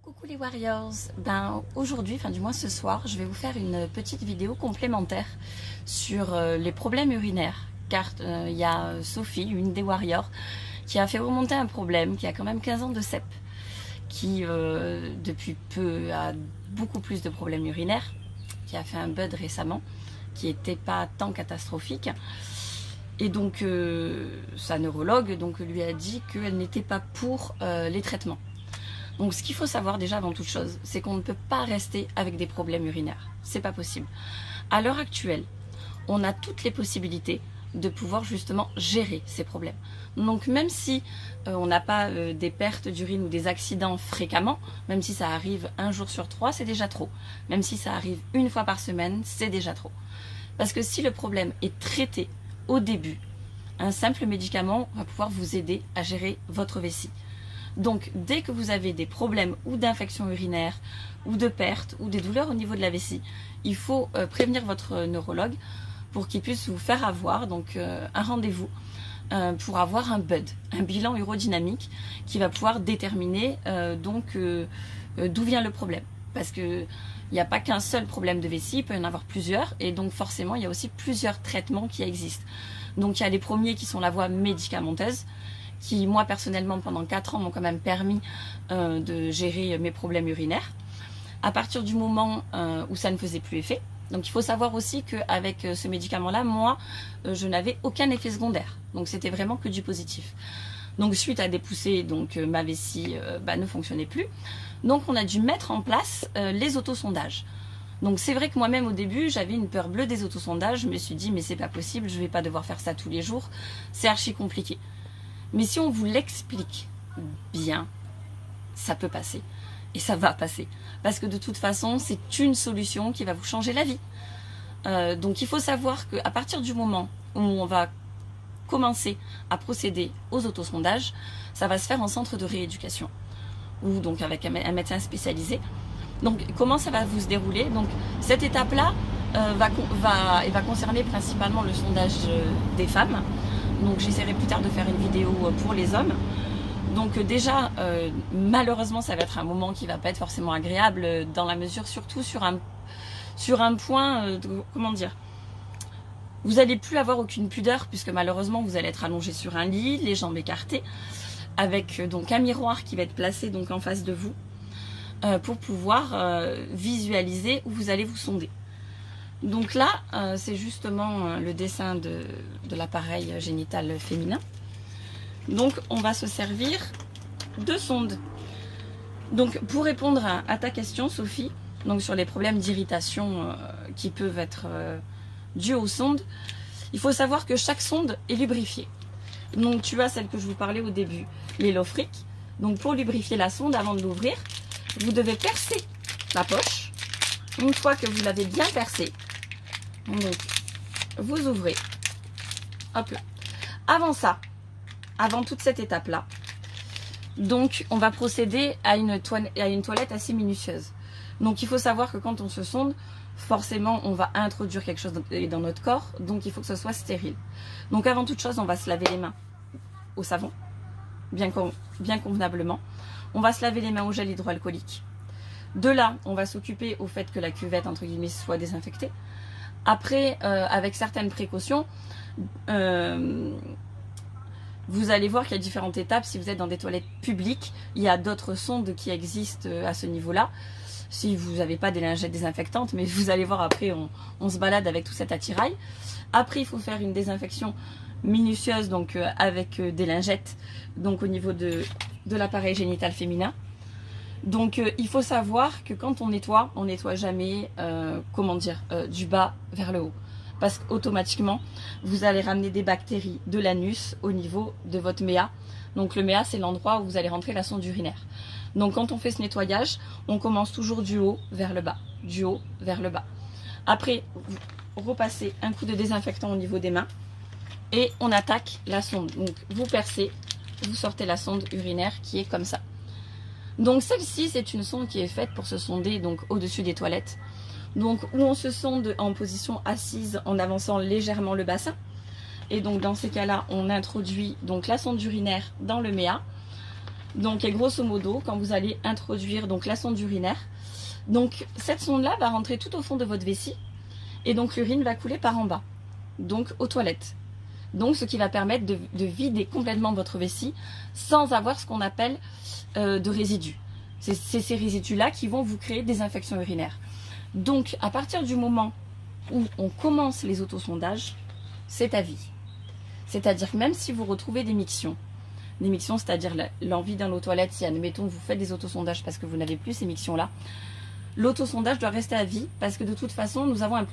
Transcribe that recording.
Coucou les Warriors, aujourd'hui, enfin du moins ce soir, je vais vous faire une petite vidéo complémentaire sur les problèmes urinaires, car il y a Sophie, une des Warriors, qui a fait remonter un problème, qui a quand même 15 ans de CEP, qui depuis peu a beaucoup plus de problèmes urinaires, qui a fait un BUD récemment, qui n'était pas tant catastrophique. Et donc sa neurologue lui a dit qu'elle n'était pas pour les traitements. Donc ce qu'il faut savoir déjà avant toute chose, c'est qu'on ne peut pas rester avec des problèmes urinaires. C'est pas possible. À l'heure actuelle, on a toutes les possibilités de pouvoir justement gérer ces problèmes. Donc même si on n'a pas des pertes d'urine ou des accidents fréquemment, même si ça arrive 1 jour sur 3, c'est déjà trop. Même si ça arrive 1 fois par semaine, c'est déjà trop. Parce que si le problème est traité au début, un simple médicament va pouvoir vous aider à gérer votre vessie. Donc, dès que vous avez des problèmes ou d'infection urinaire, ou de perte, ou des douleurs au niveau de la vessie, il faut prévenir votre neurologue pour qu'il puisse vous faire avoir un rendez-vous pour avoir un BUD, un bilan urodynamique qui va pouvoir déterminer d'où vient le problème. Parce qu'il n'y a pas qu'un seul problème de vessie, il peut y en avoir plusieurs, et donc forcément il y a aussi plusieurs traitements qui existent. Donc il y a les premiers qui sont la voie médicamenteuse, qui moi personnellement pendant 4 ans m'ont quand même permis de gérer mes problèmes urinaires. À partir du moment où ça ne faisait plus effet, donc il faut savoir aussi qu'avec ce médicament-là, moi je n'avais aucun effet secondaire, donc c'était vraiment que du positif. Donc suite à des poussées, ma vessie ne fonctionnait plus, donc on a dû mettre en place les autosondages. Donc c'est vrai que moi-même au début j'avais une peur bleue des autosondages, je me suis dit mais c'est pas possible, je vais pas devoir faire ça tous les jours, c'est archi compliqué. Mais si on vous l'explique bien, ça peut passer. Et ça va passer. Parce que de toute façon, c'est une solution qui va vous changer la vie. Donc il faut savoir qu'à partir du moment où on va commencer à procéder aux autosondages, ça va se faire en centre de rééducation. Ou donc avec un médecin spécialisé. Donc comment ça va vous se dérouler? Donc cette étape-là va concerner principalement le sondage des femmes. Donc j'essaierai plus tard de faire une vidéo pour les hommes. Donc déjà, malheureusement, ça va être un moment qui va pas être forcément agréable dans la mesure, surtout sur un point, comment dire, vous n'allez plus avoir aucune pudeur puisque malheureusement vous allez être allongé sur un lit, les jambes écartées, avec un miroir qui va être placé en face de vous pour pouvoir visualiser où vous allez vous sonder. Donc là, c'est justement le dessin de l'appareil génital féminin. Donc on va se servir de sondes. Donc pour répondre à ta question Sophie, donc sur les problèmes d'irritation qui peuvent être dus aux sondes, il faut savoir que chaque sonde est lubrifiée. Donc tu as celle que je vous parlais au début, l'Elofric. Donc pour lubrifier la sonde, avant de l'ouvrir, vous devez percer la poche. Une fois que vous l'avez bien percée, donc vous ouvrez, hop là. Avant toute cette étape là, donc on va procéder à une toilette assez minutieuse. Donc il faut savoir que quand on se sonde, forcément on va introduire quelque chose dans notre corps, donc il faut que ce soit stérile. Donc avant toute chose, on va se laver les mains au savon, bien convenablement. On va se laver les mains au gel hydroalcoolique. De là, on va s'occuper au fait que la cuvette entre guillemets soit désinfectée. Après, avec certaines précautions, vous allez voir qu'il y a différentes étapes. Si vous êtes dans des toilettes publiques, il y a d'autres sondes qui existent à ce niveau-là. Si vous n'avez pas des lingettes désinfectantes, mais vous allez voir après, on se balade avec tout cet attirail. Après, il faut faire une désinfection minutieuse, avec des lingettes, au niveau de l'appareil génital féminin. Donc il faut savoir que quand on nettoie jamais, du bas vers le haut. Parce qu'automatiquement, vous allez ramener des bactéries de l'anus au niveau de votre méa. Donc le méa, c'est l'endroit où vous allez rentrer la sonde urinaire. Donc quand on fait ce nettoyage, on commence toujours du haut vers le bas. Du haut vers le bas. Après, vous repassez un coup de désinfectant au niveau des mains. Et on attaque la sonde. Donc vous percez, vous sortez la sonde urinaire qui est comme ça. Donc celle-ci, c'est une sonde qui est faite pour se sonder au-dessus des toilettes. Donc où on se sonde en position assise en avançant légèrement le bassin. Et donc dans ces cas-là, on introduit la sonde urinaire dans le méa. Donc, et grosso modo, quand vous allez introduire donc la sonde urinaire, donc cette sonde-là va rentrer tout au fond de votre vessie et donc l'urine va couler par en bas, donc aux toilettes. Donc, ce qui va permettre de vider complètement votre vessie sans avoir ce qu'on appelle de résidus. C'est ces résidus-là qui vont vous créer des infections urinaires. Donc, à partir du moment où on commence les autosondages, c'est à vie. C'est-à-dire que même si vous retrouvez des mictions, c'est-à-dire l'envie dans l'eau toilette, si admettons vous faites des autosondages parce que vous n'avez plus ces mictions-là, l'autosondage doit rester à vie parce que de toute façon, nous avons un